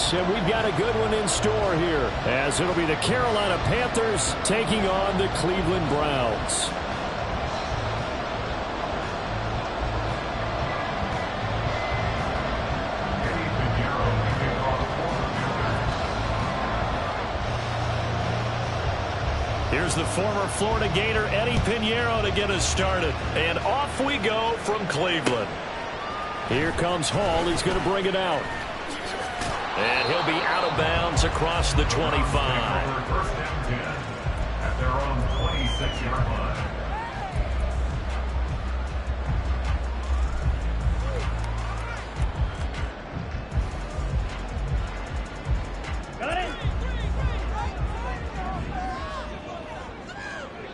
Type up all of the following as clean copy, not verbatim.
this, and we've got a good one in store here, as it'll be the Carolina Panthers taking on the Cleveland Browns. Here's the former Florida Gator Eddie Pinheiro to get us started. And off we go from Cleveland. Here comes Hall. He's going to bring it out. And he'll be out of bounds across the 25. First down 10 at their own 26-yard line. Got it.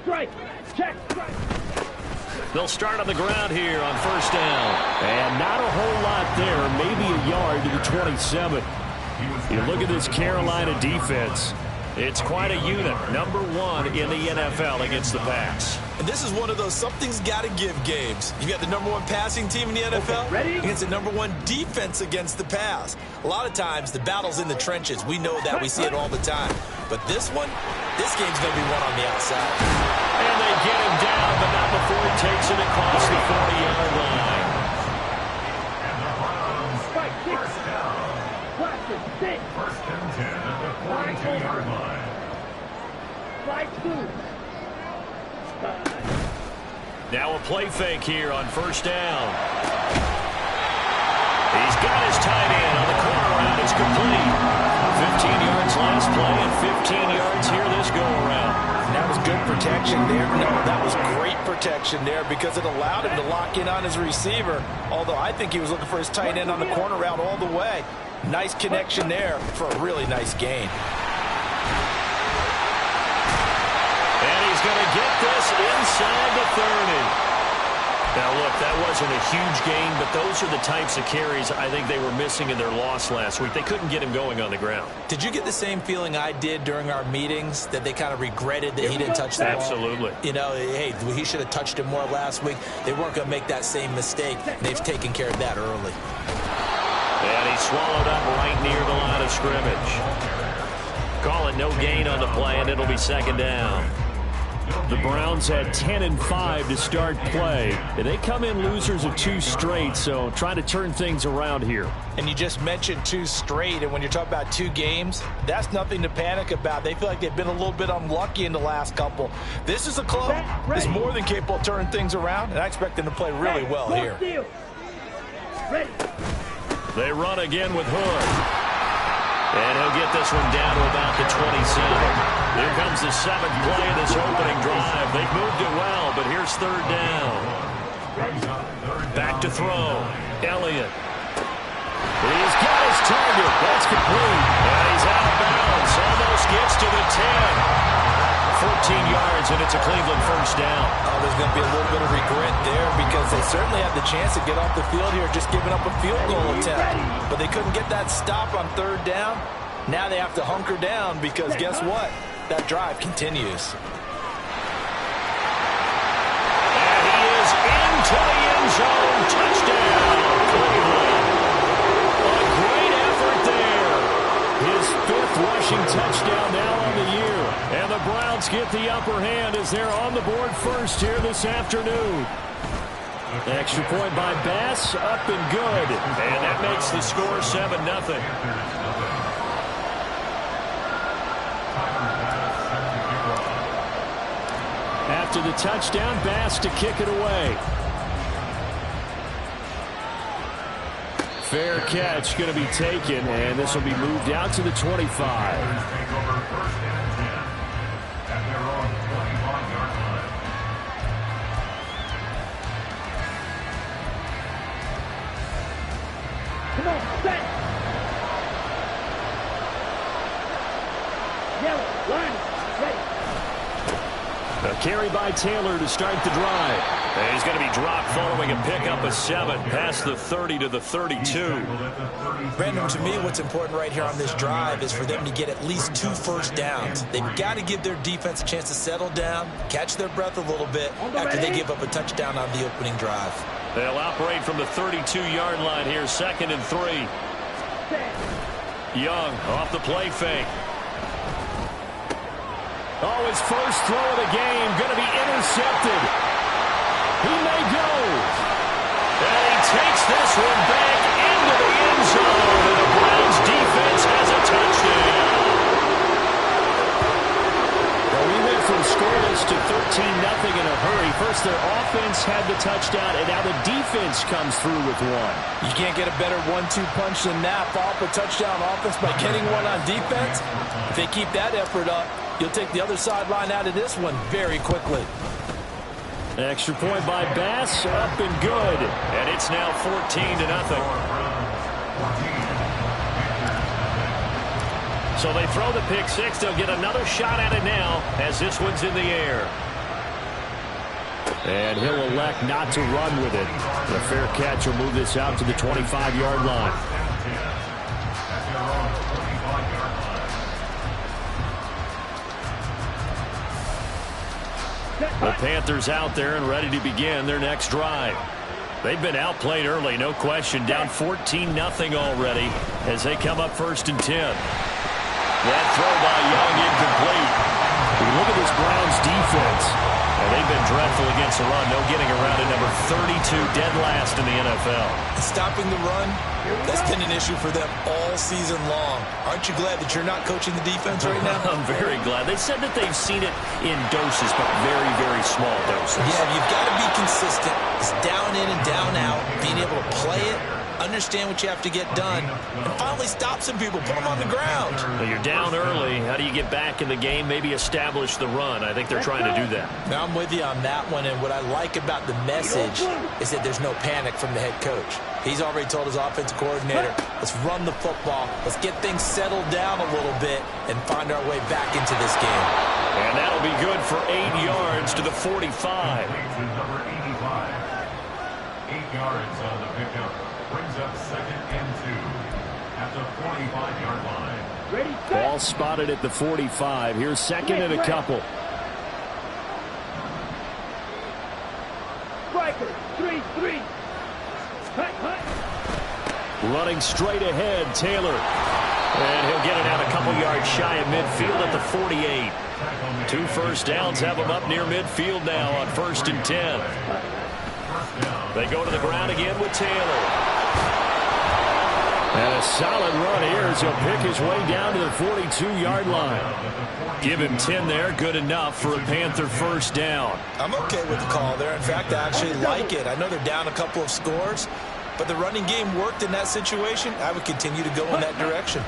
Strike. Check. Strike. They'll start on the ground here on first down. And not a whole lot there. Maybe a yard to the 27. You look at this Carolina defense. It's quite a unit. Number one in the NFL against the pass. And this is one of those something's got to give games. You got the number one passing team in the NFL against the number one defense against the pass. A lot of times the battle's in the trenches. We know that. We see it all the time. But this one, this game's going to be won on the outside. And they get him down, but not before he takes it across the 40-yard line. First and 10 at the 42-yard line. Now a play fake here on first down. He's got his tight end on the corner route. It's complete. 15 yards last play and 15 yards here this go-around. That was good protection there. No, that was great protection there because it allowed him to lock in on his receiver, although I think he was looking for his tight end on the corner route all the way. Nice connection there for a really nice gain. And he's going to get this inside the 30. Now, look, that wasn't a huge gain, but those are the types of carries I think they were missing in their loss last week. They couldn't get him going on the ground. Did you get the same feeling I did during our meetings, that they kind of regretted that he didn't touch the ball? Absolutely. You know, hey, he should have touched it more last week. They weren't going to make that same mistake. They've taken care of that early. And he swallowed up right near the line of scrimmage. Call it no gain on the play, and it'll be second down. The Browns had 10-5 to start play. And they come in losers of 2 straight, so trying to turn things around here. And you just mentioned 2 straight, and when you're talking about 2 games, that's nothing to panic about. They feel like they've been a little bit unlucky in the last couple. This is a club that's more than capable of turning things around, and I expect them to play really well here. They run again with Hood. And he'll get this one down to about the 27. Here comes the 7th play of this opening drive. They've moved it well, but here's third down. Back to throw. Elliott. He's got his target. That's complete. And he's out of bounds. Almost gets to the 10. 14 yards, and it's a Cleveland first down. Oh, there's going to be a little bit of regret there because they certainly had the chance to get off the field here just giving up a field goal attempt. But they couldn't get that stop on third down. Now they have to hunker down because guess what? That drive continues. And he is into the end zone. Touchdown, Cleveland. A great effort there. His 5th rushing touchdown now on the year. And the Browns get the upper hand as they're on the board first here this afternoon. Extra point by Bass, up and good. And that makes the score 7-0. After the touchdown, Bass to kick it away. Fair catch going to be taken, and this will be moved out to the 25. Come on, set. Yellow, line, ready. A carry by Taylor to start the drive. And he's going to be dropped following a pickup of 7 past the 30 to the 32. Brandon, to me, what's important right here on this drive is for them to get at least 2 first downs. They've got to give their defense a chance to settle down, catch their breath a little bit after they give up a touchdown on the opening drive. They'll operate from the 32-yard line here, 2nd and 3. Young off the play fake. Oh, his first throw of the game going to be intercepted. He may go. And he takes this one back into the end zone. And the Browns defense has a touchdown. Well, we went from scoreless to 13-0 in a hurry. First, their offense had the touchdown, and now the defense comes through with one. You can't get a better 1-2 punch than that. Follow up a touchdown offense by getting one on defense. If they keep that effort up, you'll take the other sideline out of this one very quickly. Extra point by Bass, up and good. And it's now 14-0. So they throw the pick six. They'll get another shot at it now as this one's in the air. And he'll elect not to run with it. The fair catch will move this out to the 25-yard line. The Panthers out there and ready to begin their next drive. They've been outplayed early, no question. Down 14-0 already as they come up 1st and 10. That throw by Young incomplete. Look at this Browns defense. And they've been dreadful against the run. No getting around at number 32, dead last in the NFL. Stopping the run, that's been an issue for them all season long. Aren't you glad that you're not coaching the defense right now? I'm very glad. They said that they've seen it in doses, but very, very small doses. Yeah, you've got to be consistent. It's down in and down out. Being able to play it, understand what you have to get done, and finally stop some people, put them on the ground. Well, you're down early. How do you get back in the game, maybe establish the run? I think they're trying to do that. Now, I'm with you on that one, and what I like about the message is that there's no panic from the head coach. He's already told his offensive coordinator, let's run the football, let's get things settled down a little bit, and find our way back into this game. And that'll be good for 8 yards to the 45. Number 85. 8 yards on the pickup. Brings up 2nd and 2 at the 45-yard line. Ready, set. Ball spotted at the 45. Here's 2nd and a couple. Striker, 3-3. Hut, hut. Running straight ahead, Taylor. And he'll get it out a couple yards shy of midfield at the 48. 2 first downs have him up near midfield now on 1st and 10. They go to the ground again with Taylor. And a solid run here as he'll pick his way down to the 42-yard line. Give him 10 there, good enough for a Panther first down. I'm okay with the call there. In fact, I actually like it. I know they're down a couple of scores, but the running game worked in that situation. I would continue to go in that direction.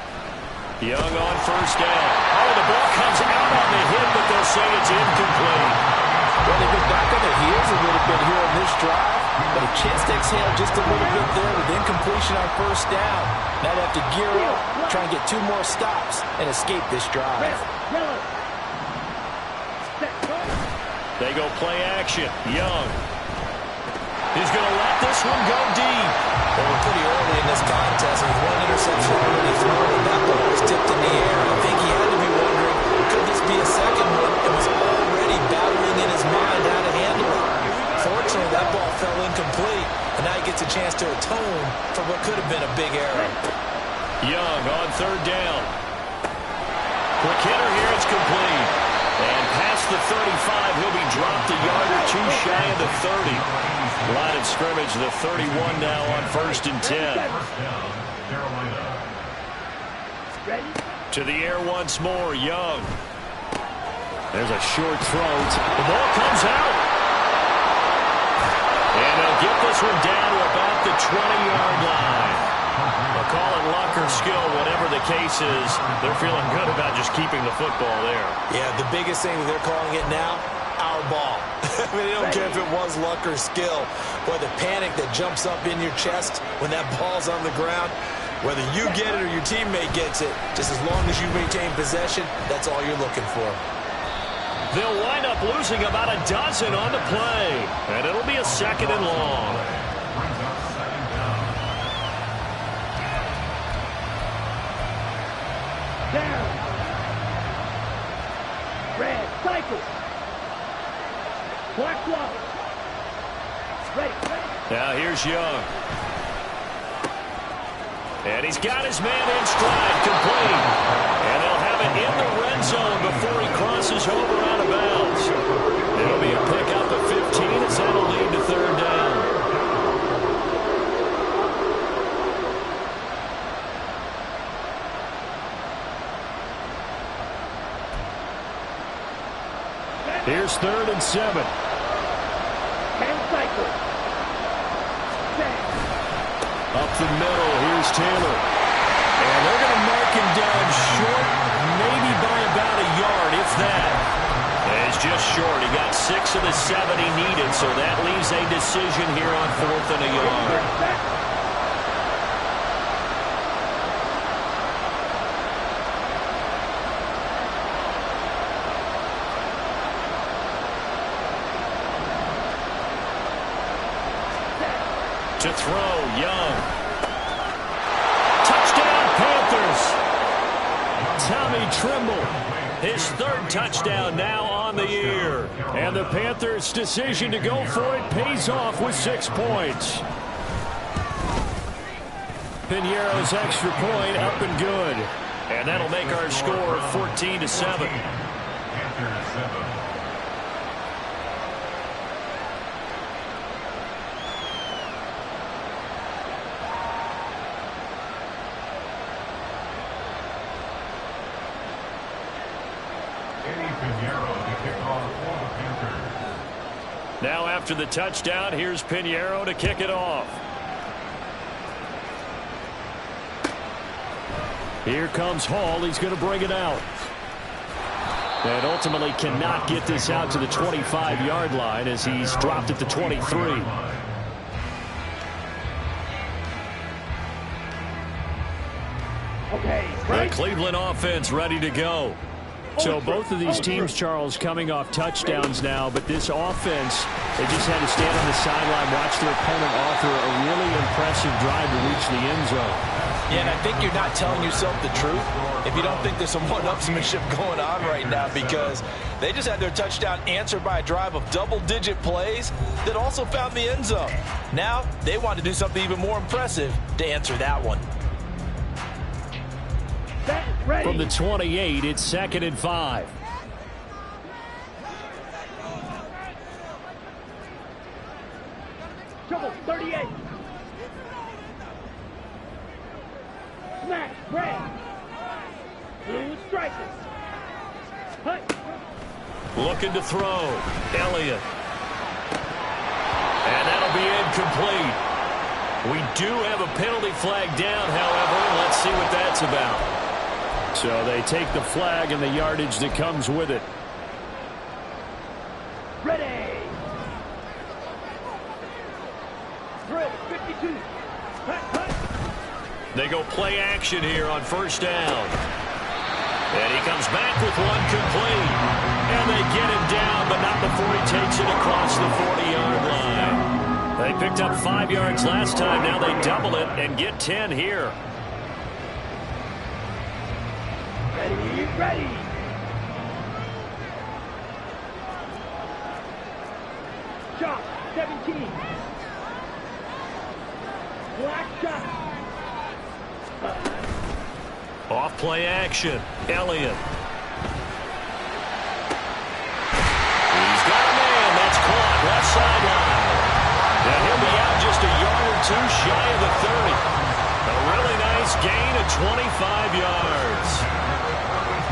Young on first down. Oh, the ball comes out on the hit, but they'll say it's incomplete. Well, they've been back on their heels a little bit here on this drive, but a chance to exhale just a little bit there with incompletion on first down. Now they have to gear up, try and get 2 more stops, and escape this drive. They go play action. Young. He's going to let this one go deep. Well, we're pretty early in this contest, and with 1 interception already thrown, and that ball was tipped in the air. I think he had to be wondering, could this be a second one, and was already battling in his mind how to handle it. Fortunately, that ball fell incomplete, and now he gets a chance to atone for what could have been a big error. Young on 3rd down. Quick hitter here, it's complete. And past the 35, he'll be dropped a yard or 2 shy of the 30. Line of scrimmage, the 31 now on 1st and 10. To the air once more, Young. There's a short throw. The ball comes out. And they'll get this one down to about the 20-yard line. They'll call it luck or skill, whatever the case is. They're feeling good about just keeping the football there. Yeah, the biggest thing that they're calling it now, our ball. I mean, they don't care if it was luck or skill. Or the panic that jumps up in your chest when that ball's on the ground. Whether you get it or your teammate gets it, just as long as you maintain possession, that's all you're looking for. They'll wind up losing about a dozen on the play. And it'll be a 2nd and long. Down. Red, cycle. Black block. Ready, ready. Now here's Young. And he's got his man in stride, complete. And they'll have it in the red zone before he crosses over out of bounds. It'll be a pickup of 15 as that'll lead to third down. Here's 3rd and 7. And cycle. Up the middle, here's Taylor. And they're going to mark him down short, maybe by about a yard, if that. And it's just short. He got 6 of the 7 he needed, so that leaves a decision here on 4th and a yard. To throw, Young. Touchdown, Panthers. Tommy Trimble, his 3rd touchdown now on the year. And the Panthers' decision to go for it pays off with 6 points. Piñeiro's extra point up and good. And that'll make our score 14-7. Panthers 7. Now after the touchdown, here's Piñeiro to kick it off. Here comes Hall. He's going to bring it out. And ultimately cannot get this out to the 25-yard line as he's dropped at the 23. Okay, The Cleveland offense ready to go. So both of these teams, Charles, coming off touchdowns now, but this offense, they just had to stand on the sideline, watch their opponent offer a really impressive drive to reach the end zone. Yeah, and I think you're not telling yourself the truth if you don't think there's some one-upsmanship going on right now, because they just had their touchdown answered by a drive of double-digit plays that also found the end zone. Now they want to do something even more impressive to answer that one. From the 28, it's 2nd and 5. Trouble, 38. Smash, grab. Blue striker. Hut. Looking to throw. Elliott. And that'll be incomplete. We do have a penalty flag down, however. Let's see what that's about. So they take the flag and the yardage that comes with it. Ready. Drill, 52. Hut, hut. They go play action here on 1st down. And he comes back with one complete. And they get him down, but not before he takes it across the 40-yard line. They picked up 5 yards last time. Now they double it and get 10 here. Ready, ready. Shot, 17. Black shot. Off play action. Elliott. He's got a man. That's caught. Left sideline. And he'll be out just a yard or 2 shy of the 30. A really nice gain of 25 yards.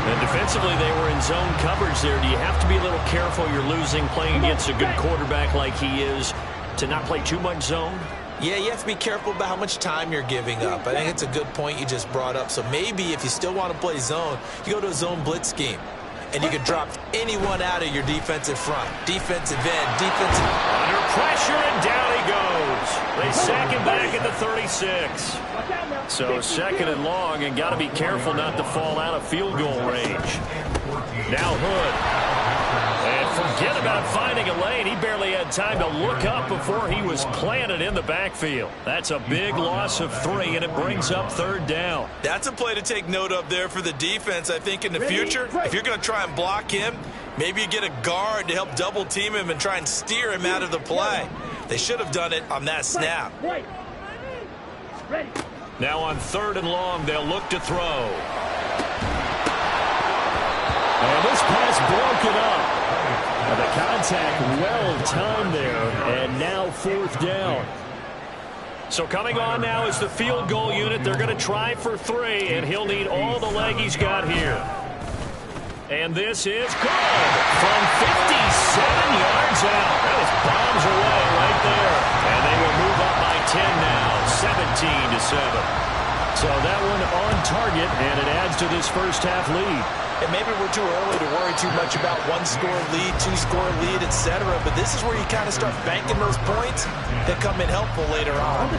And defensively, they were in zone coverage there. Do you have to be a little careful? You're losing playing against a good quarterback like he is to not play too much zone? Yeah, you have to be careful about how much time you're giving up. I think it's a good point you just brought up. So maybe if you still want to play zone, you go to a zone blitz scheme. And you can drop anyone out of your defensive front. Defensive end, defensive... Under pressure, and down he goes. They sack him back at the 36. So 2nd and long, and got to be careful not to fall out of field goal range. Now Hood. And forget about finding a lane. He barely had time to look up before he was planted in the backfield. That's a big loss of 3, and it brings up 3rd down. That's a play to take note of there for the defense. I think in the future, if you're going to try and block him, maybe you get a guard to help double team him and try and steer him out of the play. They should have done it on that snap. Ready. Now on 3rd and long, they'll look to throw. And this pass broken up. And the contact well timed there, and now 4th down. So coming on now is the field goal unit. They're going to try for 3, and he'll need all the leg he's got here. And this is good from 57 yards out. That was bombs away right there. And they will move up by 10 now, 17-7. So that one on target, and it adds to this first half lead. And maybe we're too early to worry too much about 1-score lead, 2-score lead, etc. But this is where you kind of start banking those points that come in helpful later on.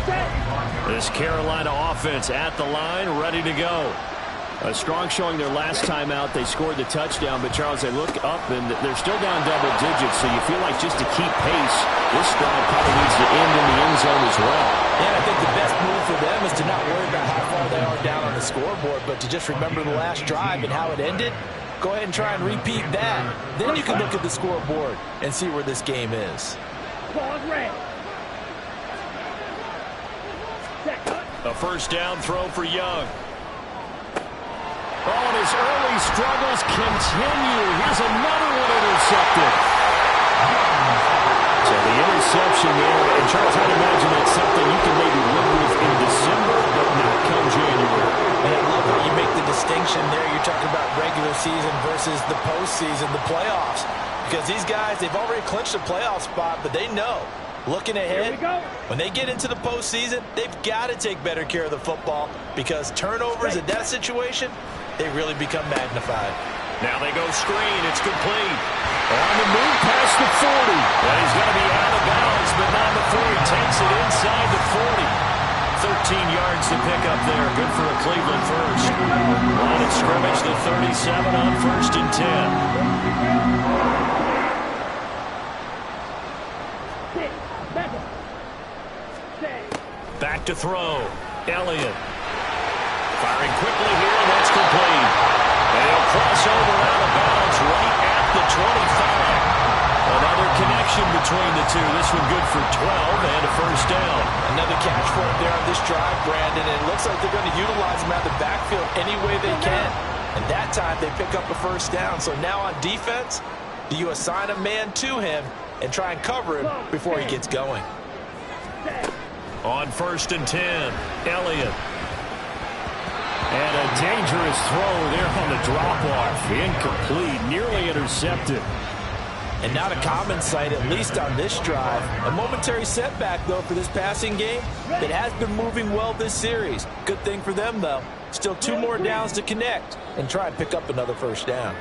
This Carolina offense at the line, ready to go. A strong showing their last time out. They scored the touchdown, but Charles, they look up and they're still down double digits, so you feel like just to keep pace, this drive probably needs to end in the end zone as well. Yeah, I think the best move for them is to not worry about how far they are down on the scoreboard, but to just remember the last drive and how it ended. Go ahead and try and repeat that. Then you can look at the scoreboard and see where this game is. A first down throw for Young. Oh, and his early struggles continue. Here's another one intercepted. So the interception there, and Charles, I'd imagine that's something you can maybe live with in December, but not come January. And I love how you make the distinction there. You're talking about regular season versus the postseason, the playoffs. Because these guys, they've already clinched a playoff spot, but they know, looking ahead, when they get into the postseason, they've got to take better care of the football because turnovers in that situation, they really become magnified. Now they go screen. It's complete. On the move past the 40. And he's going to be out of bounds, but not before he takes it inside the 40. 13 yards to pick up there. Good for a Cleveland first. Line of scrimmage, the 37 on 1st and 10. Back to throw. Elliott. Firing quickly here, and that's complete. And he'll cross over out of bounds right at the 25. Another connection between the two. This one good for 12 and a first down. Another catch for him there on this drive, Brandon. And it looks like they're going to utilize him out of the backfield any way they can. And that time they pick up a first down. So now on defense, do you assign a man to him and try and cover him before he gets going? On 1st and 10, Elliott. And a dangerous throw there on the drop-off. Incomplete, nearly intercepted. And not a common sight, at least on this drive. A momentary setback, though, for this passing game that has been moving well this series. Good thing for them, though. Still 2 more downs to connect and try and pick up another first down.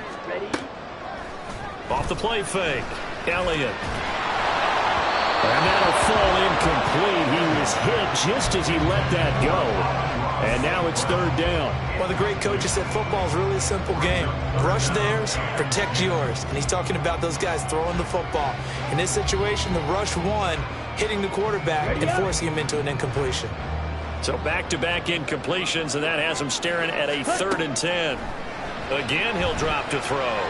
Off the play fake, Elliott. And that'll fall incomplete. He was hit just as he let that go. And now it's 3rd down. Well, the great coach has said football is really a simple game. Rush theirs, protect yours. And he's talking about those guys throwing the football. In this situation, the rush one, hitting the quarterback and forcing him into an incompletion. So back-to-back incompletions, and that has him staring at a 3rd and 10. Again, he'll drop to throw.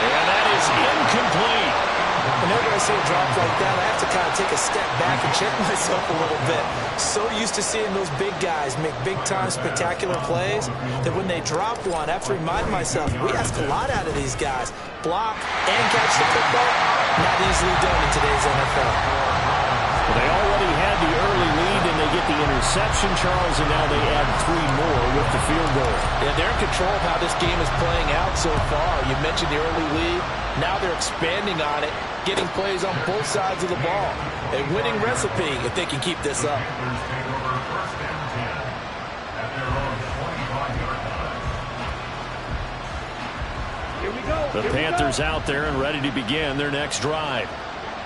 And that is incomplete. Whenever I see a drop like that, I have to kind of take a step back and check myself a little bit. So used to seeing those big guys make big-time spectacular plays that when they drop one, I have to remind myself, we ask a lot out of these guys. Block and catch the football, not easily done in today's NFL. Well, they already had the early lead, and they get the interception, Charles, and now they add 3 more with the field goal. Yeah, they're in control of how this game is playing out so far. You mentioned the early lead. Now they're expanding on it, getting plays on both sides of the ball. A winning recipe if they can keep this up. The Panthers out there and ready to begin their next drive.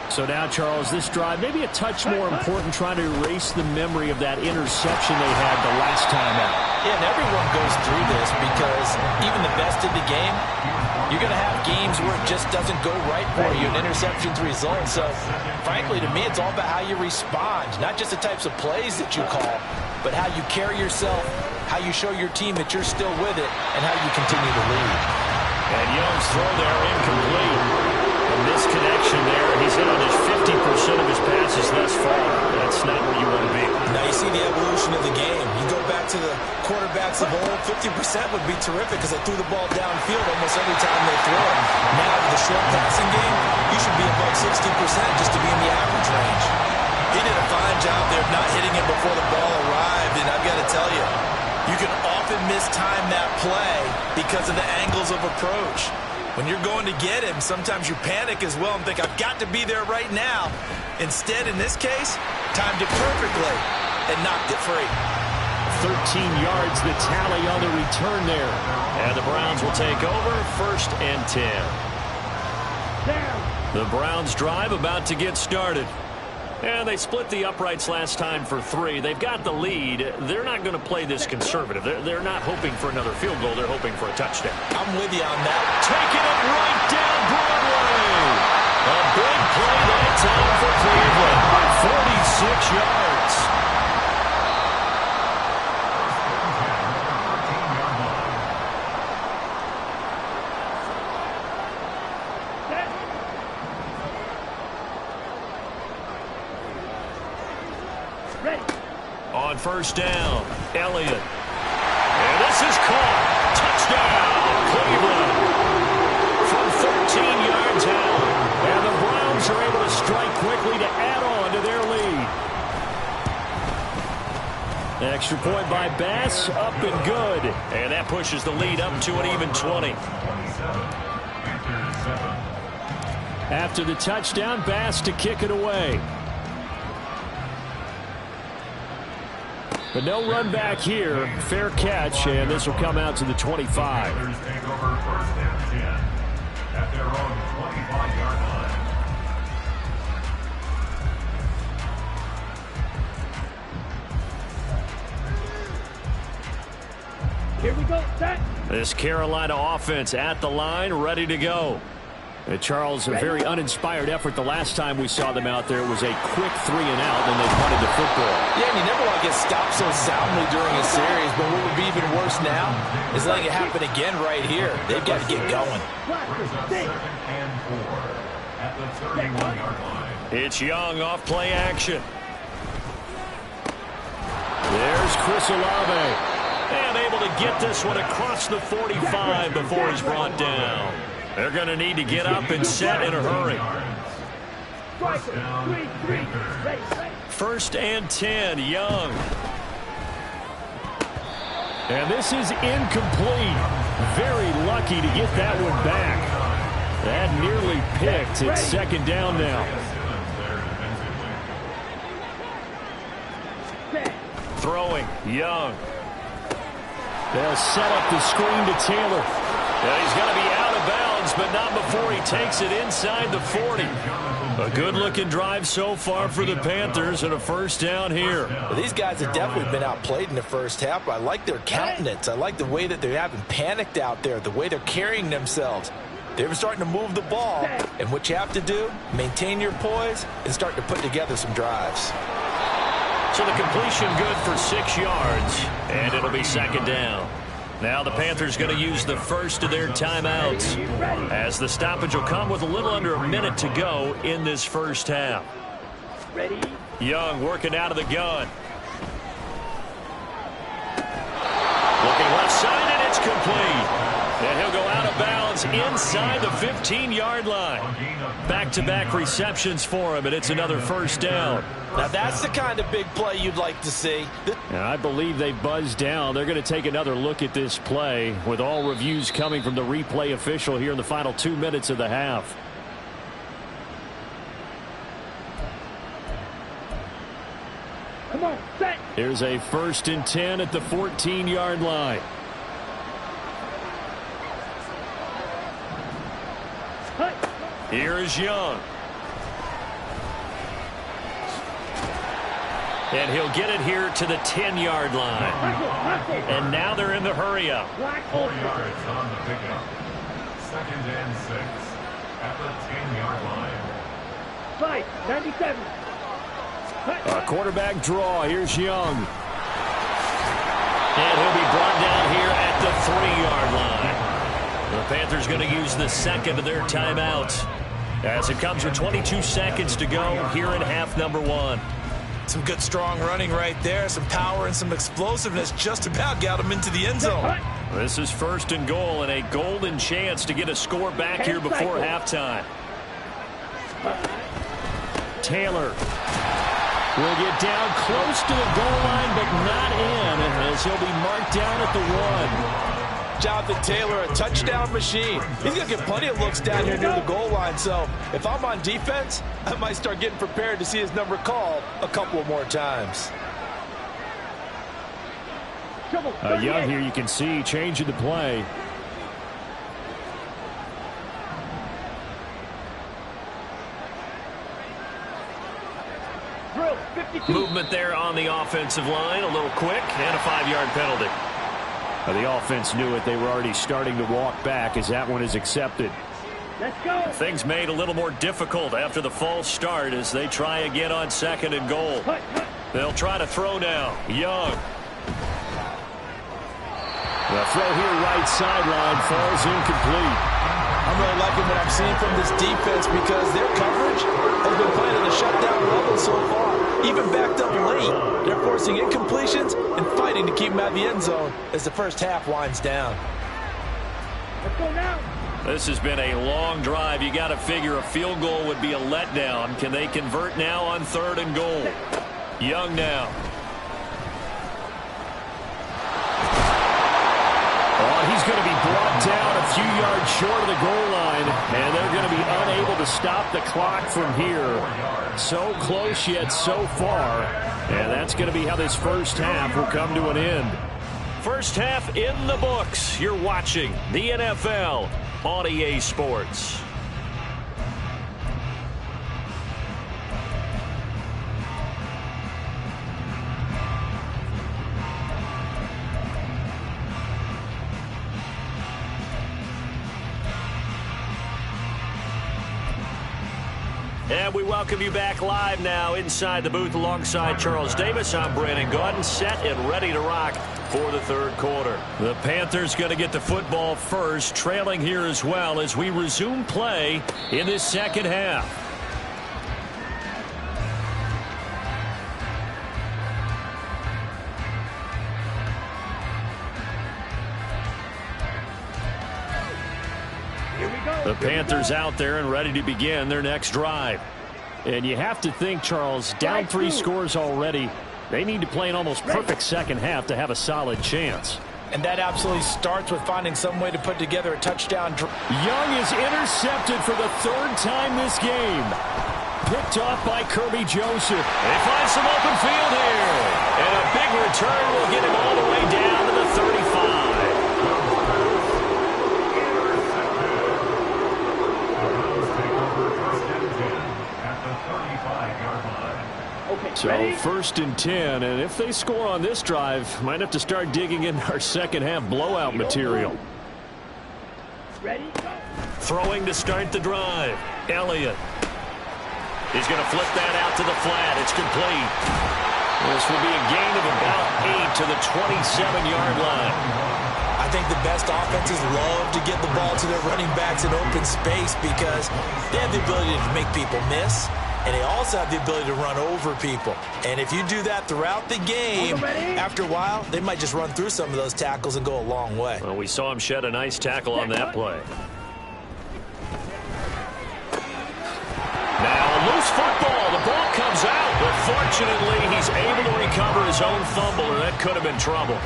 So now, Charles, this drive maybe a touch more important, trying to erase the memory of that interception they had the last time out. Yeah, and everyone goes through this because even the best in the game, you're going to have games where it just doesn't go right for you, and interceptions result. So, frankly, to me, it's all about how you respond, not just the types of plays that you call, but how you carry yourself, how you show your team that you're still with it, and how you continue to lead. And Young's throw there incomplete. A misconnection there. He's hit on just 50% of his passes thus far. That's not where you want to be. Now you see the evolution of the game. You go back to the quarterbacks of old, 50% would be terrific because they threw the ball downfield almost every time they throw it. Now with the short passing game, you should be above 60% just to be in the average range. He did a fine job there of not hitting it before the ball arrived, and I've got to tell you, you can often mistime that play because of the angles of approach. When you're going to get him, sometimes you panic as well and think, I've got to be there right now. Instead, in this case, timed it perfectly and knocked it free. 13 yards, the tally on the return there. And the Browns will take over, 1st and 10. The Browns drive about to get started. And they split the uprights last time for 3. They've got the lead. They're not going to play this conservative. They're not hoping for another field goal. They're hoping for a touchdown. I'm with you on that. Taking it right down Broadway. A big play that time for Cleveland. 46 yards. On 1st down, Elliott. And this is caught. Touchdown, Cleveland. From 13 yards out. And the Browns are able to strike quickly to add on to their lead. Extra point by Bass, up and good. And that pushes the lead up to an even 20. After the touchdown, Bass to kick it away. But no run back here. Fair catch, and this will come out to the 25. Panthers take over 1st and 10 at their own 25-yard line. Here we go, set. This Carolina offense at the line, ready to go. And Charles, a very uninspired effort the last time we saw them out there. It was a quick 3 and out, and they punted the football. Yeah, and you never want to get stopped so soundly during a series, but what would be even worse now is letting it happen again right here. They've got to get going. Brings up 2nd and 4 at the 31-yard line. It's Young off play action. There's Chris Olave. And able to get this one across the 45 before he's brought down. They're going to need to get up and set in a hurry. 1st and 10, Young. And this is incomplete. Very lucky to get that one back. That nearly picked. It's 2nd down now. Throwing, Young. They'll set up the screen to Taylor. And he's going to be out of bounds, but not before he takes it inside the 40. A good-looking drive so far for the Panthers and a 1st down here. Well, these guys have definitely been outplayed in the 1st half, but I like their countenance. I like the way that they haven't panicked out there, the way they're carrying themselves. They're starting to move the ball, and what you have to do, maintain your poise and start to put together some drives. So the completion good for 6 yards, and it'll be 2nd down. Now the Panthers going to use the first of their timeouts, as the stoppage will come with a little under a minute to go in this 1st half. Ready? Young working out of the gun. Looking left side, and it's complete. And he'll go out of bounds inside the 15-yard line. Back-to-back receptions for him, and it's another 1st down. Now that's the kind of big play you'd like to see. And I believe they buzzed down. They're going to take another look at this play, with all reviews coming from the replay official here in the final 2 minutes of the half. Come on, set. Here's a 1st and 10 at the 14-yard line. Here is Young. And he'll get it here to the 10-yard line. And now they're in the hurry-up. 4 yards on the pickup. 2nd and 6 at the 10-yard line. 97. A quarterback draw. Here's Young. And he'll be brought down here at the 3-yard line. The Panthers going to use the 2nd of their timeouts. as it comes with 22 seconds to go here in half number one. Some good strong running right there. Some power and some explosiveness just about got him into the end zone. This is 1st and goal and a golden chance to get a score back here before halftime. Taylor will get down close to the goal line, but not in, as he'll be marked down at the 1. Jonathan Taylor, a touchdown machine. He's going to get plenty of looks down here near the goal line, so if I'm on defense, I might start getting prepared to see his number called a couple more times. Young here, you can see, changing the play. Movement there on the offensive line, a little quick, and a 5-yard penalty. The offense knew it. They were already starting to walk back as that one is accepted. Let's go. Things made a little more difficult after the false start as they try again on 2nd and goal. They'll try to throw now. Young. The throw here right sideline falls incomplete. I'm really liking what I'm seeing from this defense because their coverage has been playing at a shutdown level so far. Even backed up late, they're forcing incompletions and fighting to keep them out of the end zone as the first half winds down. Let's go now. This has been a long drive. You got to figure a field goal would be a letdown. Can they convert now on 3rd and goal? Young now. He's going to be brought down a few yards short of the goal line, and they're going to be unable to stop the clock from here. So close yet so far, and that's going to be how this first half will come to an end. First half in the books. You're watching the NFL on EA Sports. And we welcome you back live now inside the booth alongside Charles Davis. I'm Brandon Gaudin, set and ready to rock for the 3rd quarter. The Panthers going to get the football first, trailing here as well as we resume play in this 2nd half. The Panthers out there and ready to begin their next drive. And you have to think, Charles, down 3 scores already. They need to play an almost perfect second half to have a solid chance. And that absolutely starts with finding some way to put together a touchdown. Young is intercepted for the 3rd time this game. Picked off by Kirby Joseph. They find some open field here. And a big return will get him all the way down to the 35. So 1st and 10, and if they score on this drive, might have to start digging in our second half blowout material. Ready? Throwing to start the drive. Elliott. He's going to flip that out to the flat. It's complete. This will be a gain of about 8 to the 27-yard line. I think the best offenses love to get the ball to their running backs in open space because they have the ability to make people miss. And they also have the ability to run over people. And if you do that throughout the game, after a while, they might just run through some of those tackles and go a long way. Well, we saw him shed a nice tackle on that play. Now a loose football. The ball comes out, but fortunately he's able to recover his own fumble, and that could have been trouble.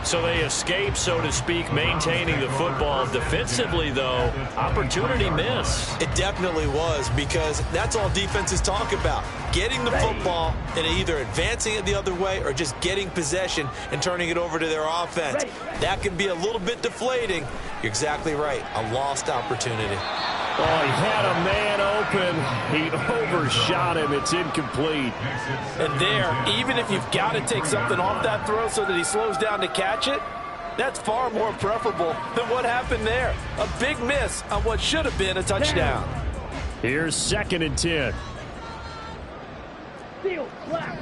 So they escape, so to speak, maintaining the football. Defensively, though, opportunity miss. It definitely was, because that's all defenses talk about. Getting the football and either advancing it the other way or just getting possession and turning it over to their offense. That can be a little bit deflating. You're exactly right. A lost opportunity. Oh, he had a man open. He overshot him. It's incomplete. And there, even if you've got to take something off that throw so that he slows down to catch it, that's far more preferable than what happened there. A big miss on what should have been a touchdown. Here's 2nd and 10. Field, black.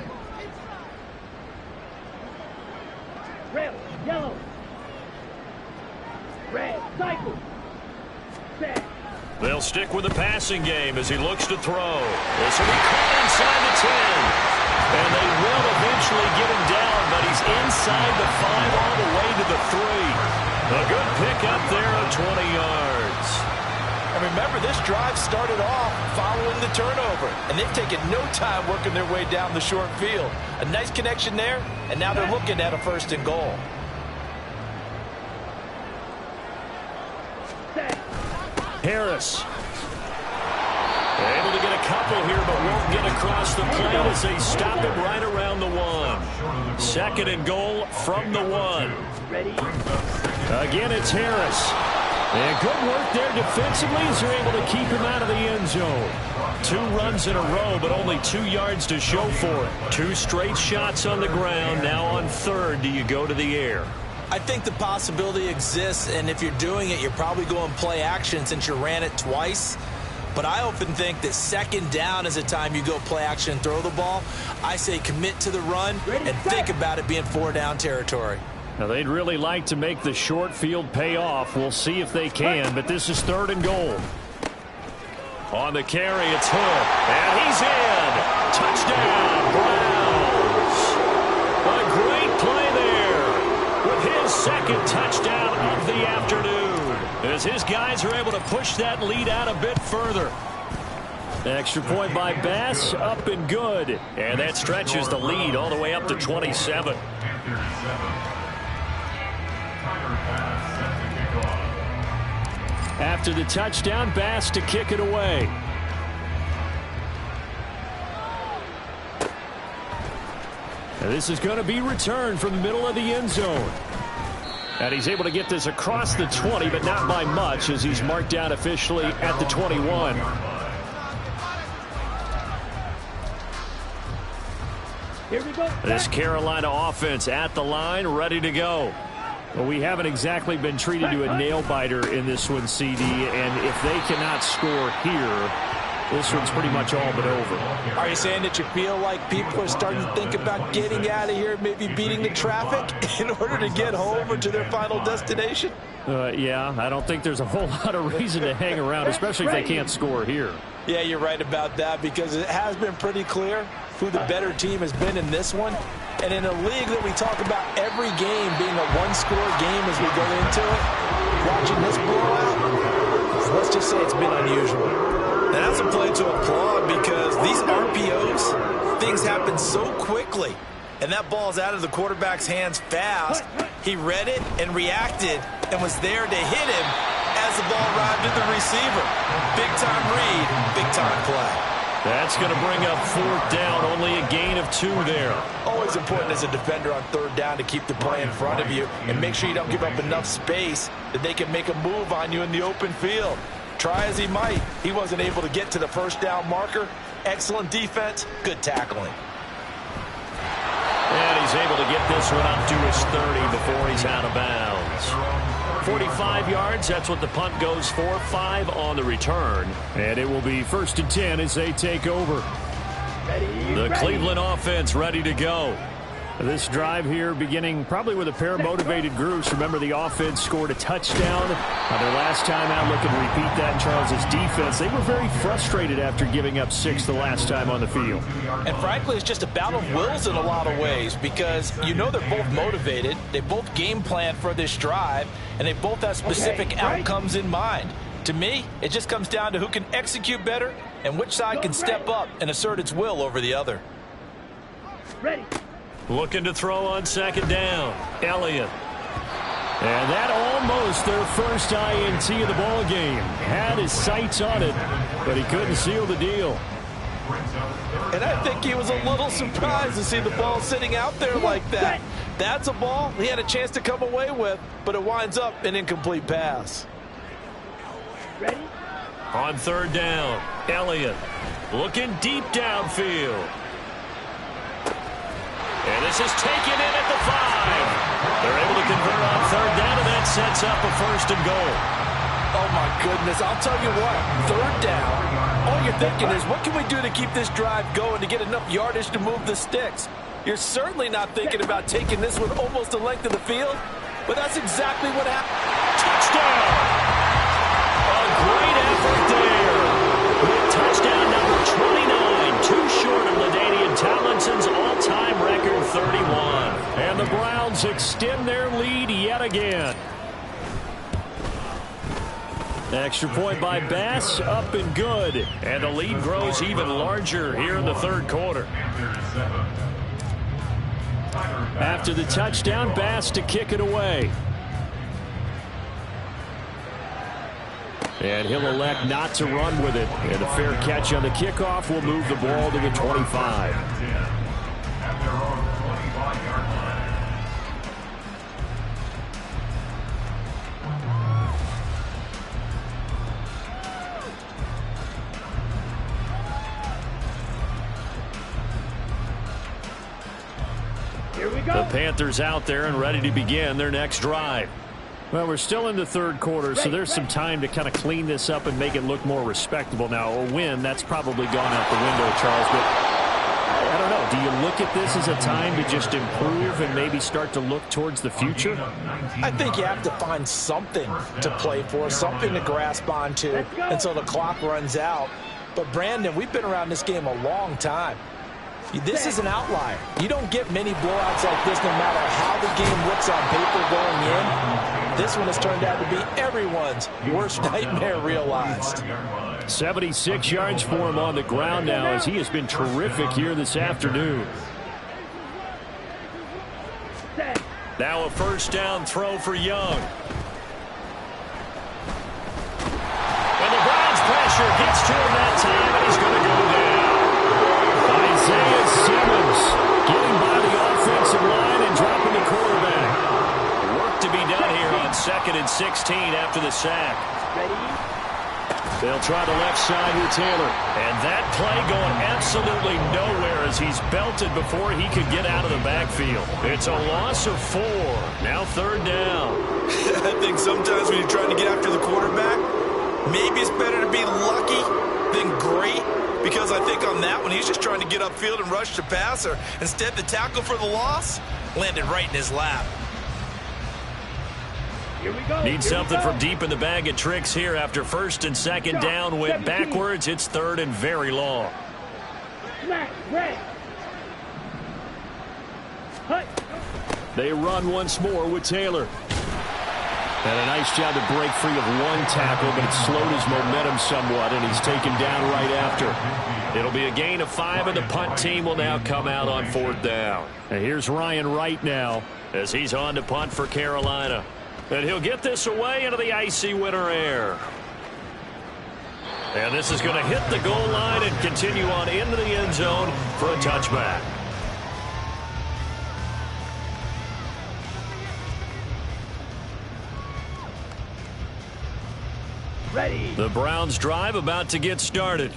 Red, yellow. Red, cycle. Set. They'll stick with the passing game as he looks to throw. This will be caught inside the 10. And they will eventually get him down, but he's inside the 5 all the way to the 3. A good pickup there of 20 yards. And remember, this drive started off following the turnover, and they've taken no time working their way down the short field. A nice connection there, and now they're looking at a 1st and goal. Harris. Able to get a couple here, but won't get across the plate as they stop him right around the 1. 2nd and goal from the 1. Again, it's Harris. And good work there defensively as they're able to keep him out of the end zone. 2 runs in a row, but only 2 yards to show for it. 2 straight shots on the ground. Now on 3rd, do you go to the air? I think the possibility exists, and if you're doing it, you're probably going play action since you ran it twice. But I often think that 2nd down is a time you go play action and throw the ball. I say commit to the run and think about it being 4 down territory. Now, they'd really like to make the short field pay off. We'll see if they can, but this is 3rd and goal. On the carry, it's Hood, and he's in. Touchdown, Browns. A great play there with his 2nd touchdown of the afternoon, as his guys are able to push that lead out a bit further. Extra point by Bass, up and good. And that stretches the lead all the way up to 27. After the touchdown, Bass to kick it away. And this is going to be returned from the middle of the end zone. And he's able to get this across the 20, but not by much, as he's marked down officially at the 21. Here we go. This Carolina offense at the line, ready to go. Well, we haven't exactly been treated to a nail-biter in this one, CD, and if they cannot score here, this one's pretty much all but over. Are you saying that you feel like people are starting to think about getting out of here, maybe beating the traffic in order to get home or to their final destination? Yeah, I don't think there's a whole lot of reason to hang around, especially if they can't score here. Yeah, you're right about that, because it has been pretty clear who the better team has been in this one. And in a league that we talk about every game being a one-score game as we go into it, watching this blowout, let's just say it's been unusual. And that's a play to applaud, because these RPOs, things happen so quickly. And that ball's out of the quarterback's hands fast. He read it and reacted and was there to hit him as the ball arrived at the receiver. Big-time read, big-time play. That's going to bring up 4th down, only a gain of 2 there. Always important as a defender on 3rd down to keep the play in front of you and make sure you don't give up enough space that they can make a move on you in the open field. Try as he might, he wasn't able to get to the 1st down marker. Excellent defense, good tackling. And he's able to get this one up to his 30 before he's out of bounds. 45 yards, that's what the punt goes for. 5 on the return. And it will be 1st and 10 as they take over. The Cleveland offense ready to go. This drive here beginning probably with a pair of motivated groups. Remember, the offense scored a touchdown their last time out. Looking to repeat that in Charles's defense. They were very frustrated after giving up 6 the last time on the field. And frankly, it's just a battle of wills in a lot of ways, because you know they're both motivated. They both game plan for this drive, and they both have specific outcomes in mind. To me, it just comes down to who can execute better and which side can step up and assert its will over the other. Ready. Looking to throw on 2nd down. Elliott. And that almost their first INT of the ball game. Had his sights on it, but he couldn't seal the deal. And I think he was a little surprised to see the ball sitting out there like that. That's a ball he had a chance to come away with, but it winds up an incomplete pass. Ready? On 3rd down, Elliott looking deep downfield. And this is taken in at the 5. They're able to convert on 3rd down, and that sets up a 1st and goal. Oh, my goodness. I'll tell you what, 3rd down, all you're thinking is, what can we do to keep this drive going to get enough yardage to move the sticks? You're certainly not thinking about taking this one almost the length of the field, but that's exactly what happened. Touchdown! A great effort there the Browns extend their lead yet again. Extra point by Bass, up and good. And the lead grows even larger here in the third quarter. After the touchdown, Bass to kick it away. And he'll elect not to run with it. And a fair catch on the kickoff will move the ball to the 25. The Panthers out there and ready to begin their next drive. Well, we're still in the third quarter, so there's some time to kind of clean this up and make it look more respectable. Now, a win, that's probably gone out the window, Charles, but I don't know. Do you look at this as a time to just improve and maybe start to look towards the future? I think you have to find something to play for, something to grasp onto until the clock runs out. But, Brandon, we've been around this game a long time. This is an outlier. You don't get many blowouts like this no matter how the game looks on paper going in. This one has turned out to be everyone's worst nightmare realized. 76 yards for him on the ground now as he has been terrific here this afternoon. Now a first down throw for Young. And the Browns pressure gets to him that time, and he's going to go down. Isaiah Simmons getting by the offensive line and dropping the quarterback. Work to be done here on 2nd and 16 after the sack. They'll try the left side with Taylor. And that play going absolutely nowhere as he's belted before he could get out of the backfield. It's a loss of 4. Now 3rd down. I think sometimes when you're trying to get after the quarterback, maybe it's better to be lucky than great. Because I think on that one, he's just trying to get upfield and rush the passer. Instead, the tackle for the loss landed right in his lap. Here we go. Need something from deep in the bag of tricks here after 1st and 2nd down. Went backwards. It's 3rd and very long. They run once more with Taylor. And a nice job to break free of one tackle, but it slowed his momentum somewhat, and he's taken down right after. It'll be a gain of 5, and the punt team will now come out on 4th down. And here's Ryan Wright now as he's on to punt for Carolina. And he'll get this away into the icy winter air. And this is going to hit the goal line and continue on into the end zone for a touchback. Ready. The Browns drive about to get started.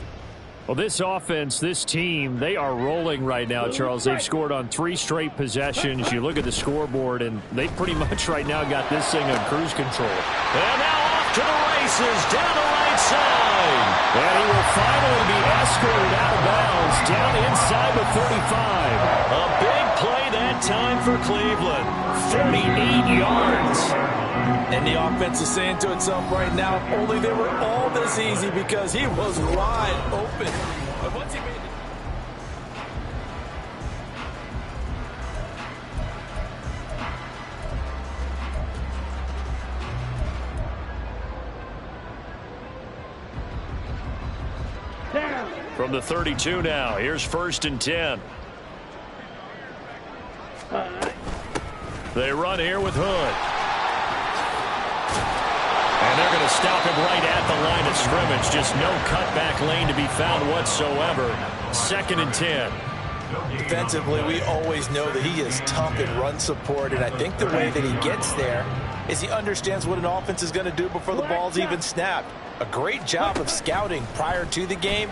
Well, this offense, this team, they are rolling right now, Charles. They've scored on 3 straight possessions. You look at the scoreboard, and they pretty much right now got this thing on cruise control. And now off to the races down the right side. And he will finally be escorted out of bounds down inside the 35. A big play that time for Cleveland. 38 yards. And the offense is saying to itself right now, if only they were all this easy, because he was wide open. But once he made it. From the 32 now, here's 1st and 10. They run here with Hood. And they're going to stop him right at the line of scrimmage. Just no cutback lane to be found whatsoever. 2nd and 10. Defensively, we always know that he is tough in run support, and I think the way that he gets there is he understands what an offense is going to do before the ball's even snapped. A great job of scouting prior to the game,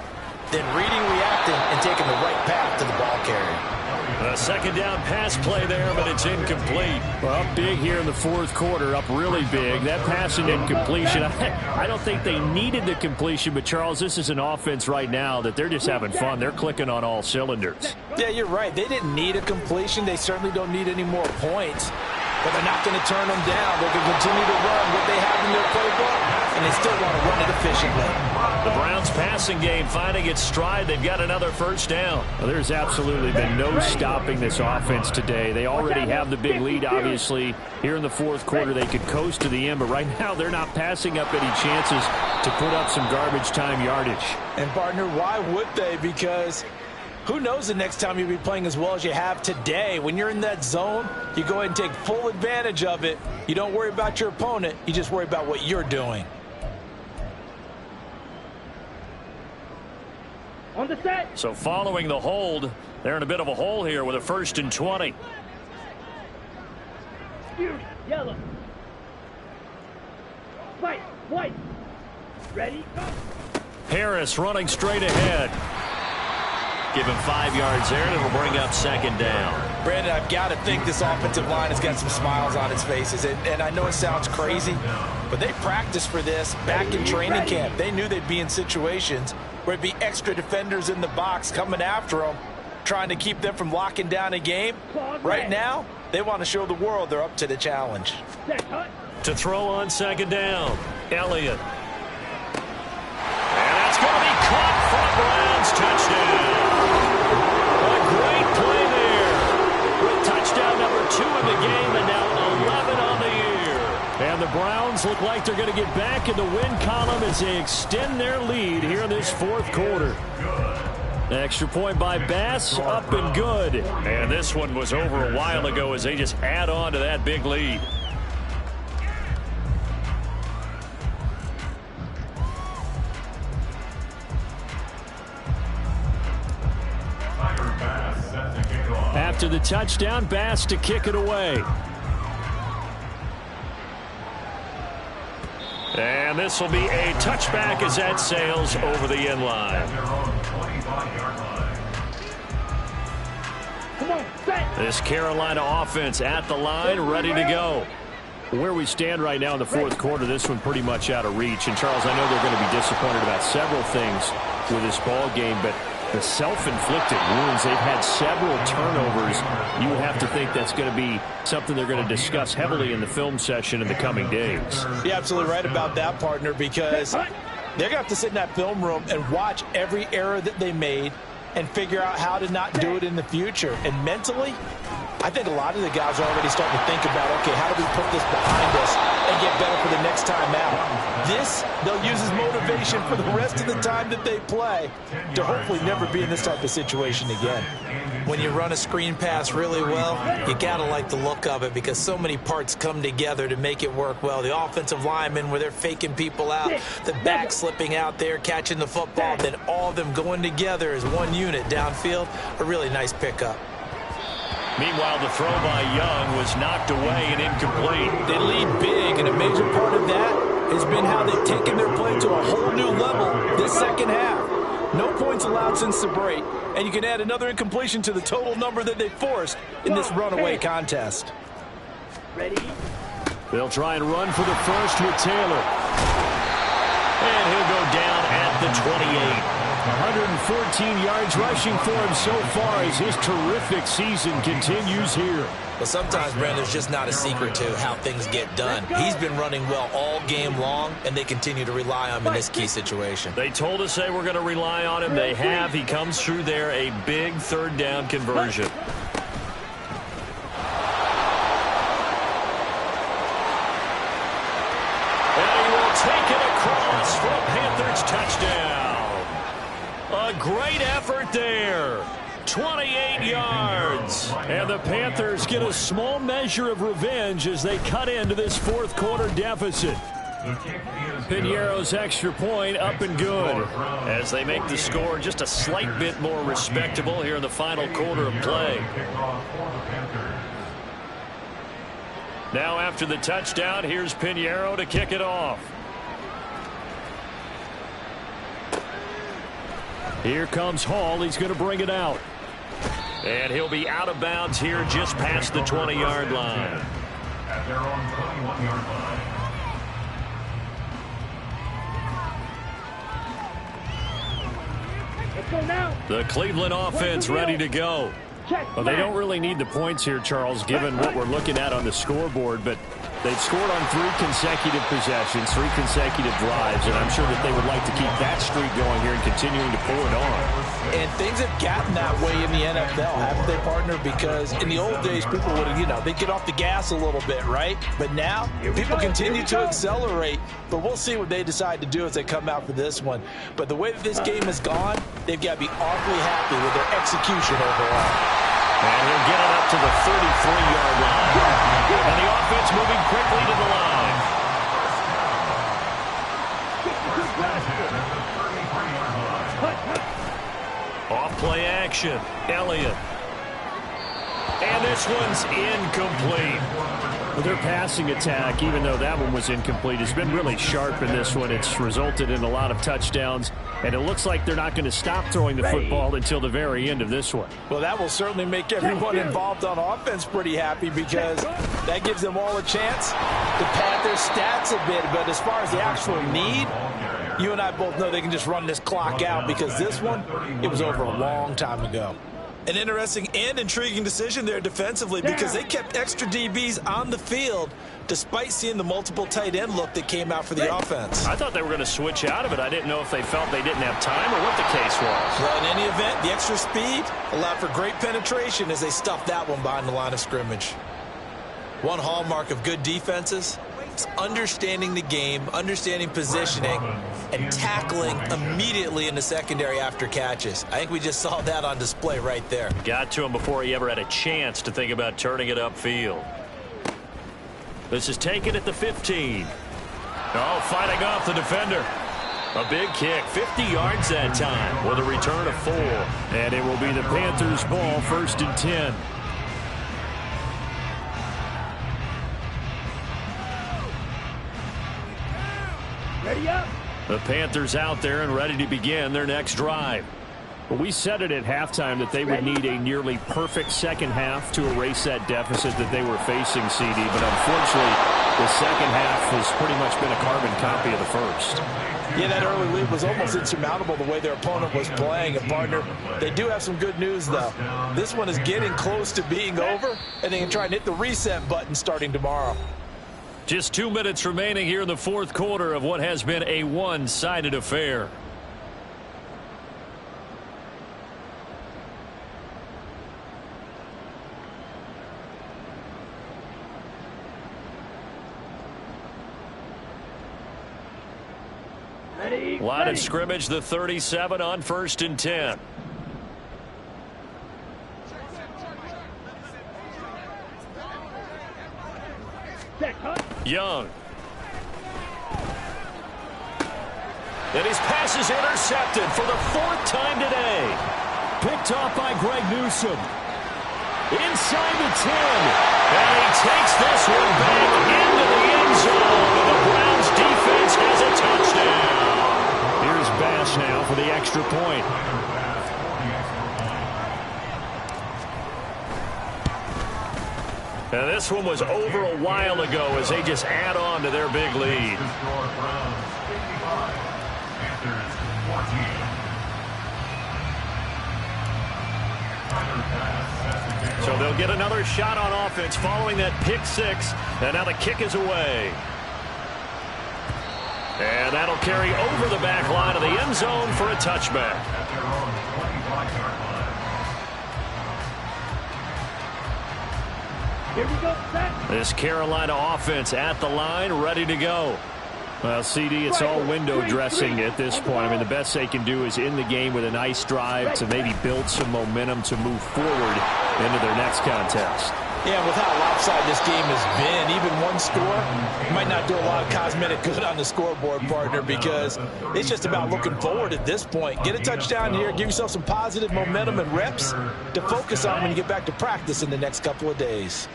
then reading, reacting, and taking the right path to the ball carrier. A 2nd down pass play there, but it's incomplete. Well, up big here in the 4th quarter, up really big. That pass and incompletion, I don't think they needed the completion, but Charles, this is an offense right now that they're just having fun. They're clicking on all cylinders. Yeah, you're right. They didn't need a completion. They certainly don't need any more points, but they're not going to turn them down. They can continue to run what they have in their playbook, and they still want to run it efficiently. The Browns passing game finding its stride. They've got another first down. Well, there's absolutely been no stopping this offense today. They already have the big lead, obviously. Here in the fourth quarter, they could coast to the end, but right now they're not passing up any chances to put up some garbage time yardage. And, partner, why would they? Because who knows the next time you'll be playing as well as you have today. When you're in that zone, you go ahead and take full advantage of it. You don't worry about your opponent. You just worry about what you're doing. On the set. So following the hold, they're in a bit of a hole here with a 1st and 20. Yellow. Fight. White. Ready. Go. Harris running straight ahead. Give him 5 yards there, and it'll bring up 2nd down. Brandon, I've got to think this offensive line has got some smiles on its faces. And I know it sounds crazy, but they practiced for this back in training camp. They knew they'd be in situations where it'd be extra defenders in the box coming after them, trying to keep them from locking down a game. Right now, they want to show the world they're up to the challenge. To throw on 2nd down, Elliott. And that's going to be caught for Browns. Touchdown. A great play there. With touchdown number 2 in the game and now 11 on the year. And the Browns look like they're going to get back in the win column as they extend their lead here in this fourth quarter. Extra point by Bass, up and good. And this one was over a while ago as they just add on to that big lead. After the touchdown, Bass to kick it away. And this will be a touchback as that sails over the end line. This Carolina offense at the line, ready to go. Where we stand right now in the fourth quarter, this one pretty much out of reach. And, Charles, I know they're going to be disappointed about several things with this ball game, but the self-inflicted wounds, they've had several turnovers. You would have to think that's going to be something they're going to discuss heavily in the film session in the coming days. You're absolutely right about that, partner, because they're going to have to sit in that film room and watch every error that they made and figure out how to not do it in the future. And mentally, I think a lot of the guys are already starting to think about, okay, how do we put this behind us and get better for the next time out? This, they'll use as motivation for the rest of the time that they play to hopefully never be in this type of situation again. When you run a screen pass really well, you got to like the look of it because so many parts come together to make it work well. The offensive linemen where they're faking people out, the back slipping out there, catching the football, then all of them going together as one unit downfield, a really nice pickup. Meanwhile, the throw by Young was knocked away and incomplete. They lead big, and a major part of that has been how they've taken their play to a whole new level this second half. No points allowed since the break, and you can add another incompletion to the total number that they forced in this runaway contest. Ready? They'll try and run for the first with Taylor. And he'll go down at the 28. 114 yards rushing for him so far as his terrific season continues here. Well, sometimes, Brandon, there's just not a secret to how things get done. He's been running well all game long, and they continue to rely on him in this key situation. They told us they were going to rely on him. They have. He comes through there, a big third down conversion. And he will take it across for a Panthers touchdown. A great effort there. 28 yards. And the Panthers get a small measure of revenge as they cut into this fourth quarter deficit. Piñeiro's extra point up and good as they make the score just a slight bit more respectable here in the final quarter of play. Now after the touchdown, here's Piñeiro to kick it off. Here comes Hall. He's going to bring it out. And he'll be out of bounds here just past the 20-yard line. At their own 21-yard line. Let's go now. The Cleveland offense ready to go. Well, they don't really need the points here, Charles, given what we're looking at on the scoreboard, but They've scored on 3 consecutive possessions, 3 consecutive drives, and I'm sure that they would like to keep that streak going here and continuing to pour it on. And things have gotten that way in the NFL, haven't they, partner? Because in the old days, people would have, they'd get off the gas a little bit, right? But now, people continue to accelerate. But we'll see what they decide to do as they come out for this one. But the way that this game has gone, they've got to be awfully happy with their execution overall. And he'll get it up to the 33-yard line. And the offense moving quickly to the line. Off play action. Elliott. And this one's incomplete. Their passing attack, even though that one was incomplete, has been really sharp in this one. It's resulted in a lot of touchdowns, and it looks like they're not going to stop throwing the football until the very end of this one. Well, that will certainly make everyone involved on offense pretty happy because that gives them all a chance to pad their stats a bit. But as far as the actual need, you and I both know they can just run this clock out because this one, it was over a long time ago. An interesting and intriguing decision there defensively because they kept extra DBs on the field despite seeing the multiple tight end look that came out for the offense. I thought they were going to switch out of it. I didn't know if they felt they didn't have time or what the case was. Well, in any event, the extra speed allowed for great penetration as they stuffed that one behind the line of scrimmage. One hallmark of good defenses is understanding the game, understanding positioning, and tackling immediately in the secondary after catches. I think we just saw that on display right there. Got to him before he ever had a chance to think about turning it upfield. This is taken at the 15. Oh, fighting off the defender. A big kick, 50 yards that time with a return of 4. And it will be the Panthers' ball, 1st and 10. Ready up. The Panthers out there and ready to begin their next drive. But we said it at halftime that they would need a nearly perfect second half to erase that deficit that they were facing, CD. But unfortunately, the second half has pretty much been a carbon copy of the first. Yeah, that early lead was almost insurmountable the way their opponent was playing. And, partner, they do have some good news, though. This one is getting close to being over, and they can try and hit the reset button starting tomorrow. Just 2 minutes remaining here in the 4th quarter of what has been a one-sided affair. Line of scrimmage, the 37 on 1st and 10. Young. And his pass is intercepted for the 4th time today. Picked off by Greg Newsome. Inside the 10. And he takes this one back into the end zone. And the Browns defense has a touchdown. Here's Bass now for the extra point. And this one was over a while ago as they just add on to their big lead. So they'll get another shot on offense following that pick 6. And now the kick is away. And that'll carry over the back line of the end zone for a touchback. Here we go, set. This Carolina offense at the line, ready to go. Well, CD, it's all window dressing at this point. I mean, the best they can do is in the game with a nice drive to maybe build some momentum to move forward into their next contest. Yeah, with how lopsided this game has been, even one score might not do a lot of cosmetic good on the scoreboard, partner, because it's just about looking forward at this point. Get a touchdown here, give yourself some positive momentum and reps to focus on when you get back to practice in the next couple of days.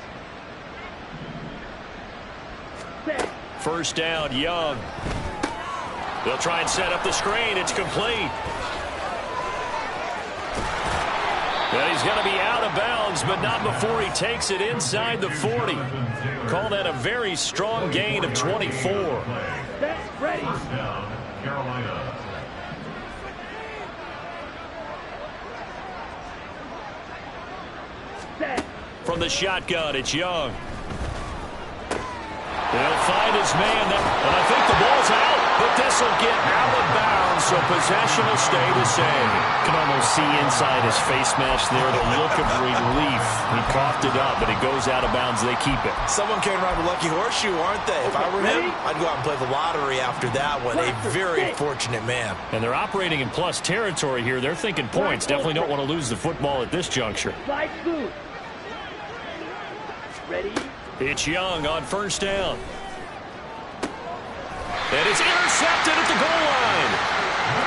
First down, Young. They'll try and set up the screen. It's complete. And he's going to be out of bounds, but not before he takes it inside the 40. Call that a very strong gain of 24. Ready. Carolina. Set. From the shotgun, it's Young. He'll find his man, and I think the ball's out, but this will get out of bounds, so possession will stay the same. You can almost see inside his face mask there the look of relief. He coughed it up, but it goes out of bounds. They keep it. Someone came around with lucky horseshoe, aren't they? If I were him, I'd go out and play the lottery after that one. A very fortunate man. And they're operating in plus territory here. They're thinking points. Definitely don't want to lose the football at this juncture. Slide smooth. Ready? It's Young on first down. And it's intercepted at the goal line.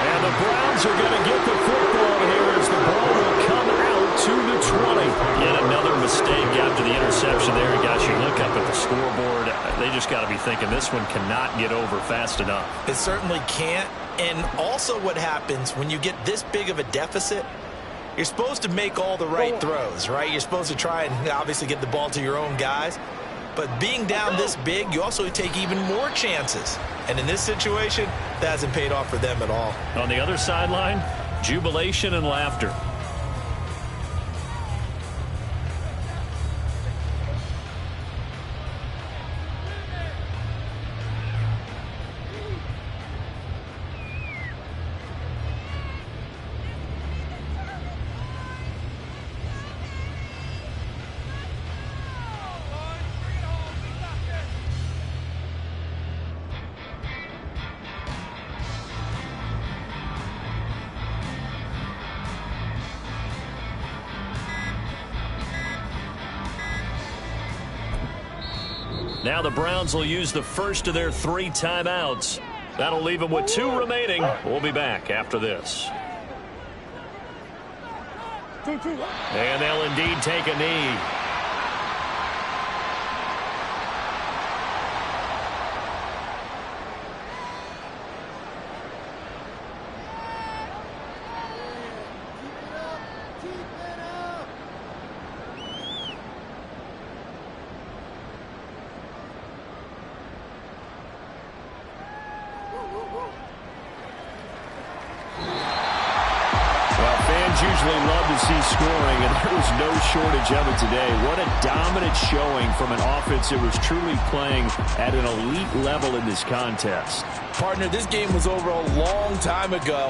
And the Browns are going to get the football here as the ball will come out to the 20. Yet another mistake after the interception there. And guys, you look up at the scoreboard, they just got to be thinking this one cannot get over fast enough. It certainly can't. And also what happens when you get this big of a deficit, you're supposed to make all the right throws, right? You're supposed to try and obviously get the ball to your own guys. But being down this big, you also take even more chances. And in this situation, that hasn't paid off for them at all. On the other sideline, jubilation and laughter. Now the Browns will use the first of their 3 timeouts. That'll leave them with 2 remaining. We'll be back after this. And they'll indeed take a knee. Usually love to see scoring, and there was no shortage of it today. What a dominant showing from an offense that was truly playing at an elite level in this contest. Partner, this game was over a long time ago,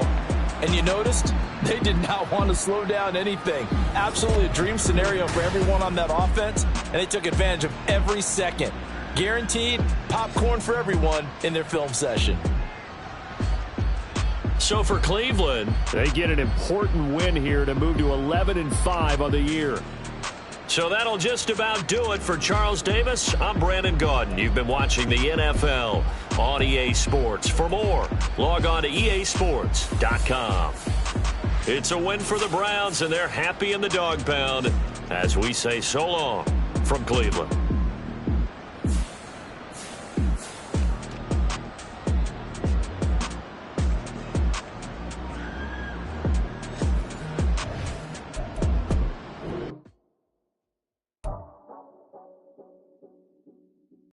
and you noticed they did not want to slow down anything. Absolutely a dream scenario for everyone on that offense, and they took advantage of every second. Guaranteed popcorn for everyone in their film session. So for Cleveland, they get an important win here to move to 11-5 on the year. So that'll just about do it for Charles Davis. I'm Brandon Gaudin. You've been watching the NFL on EA Sports. For more, log on to easports.com. It's a win for the Browns, and they're happy in the dog pound as we say so long from Cleveland.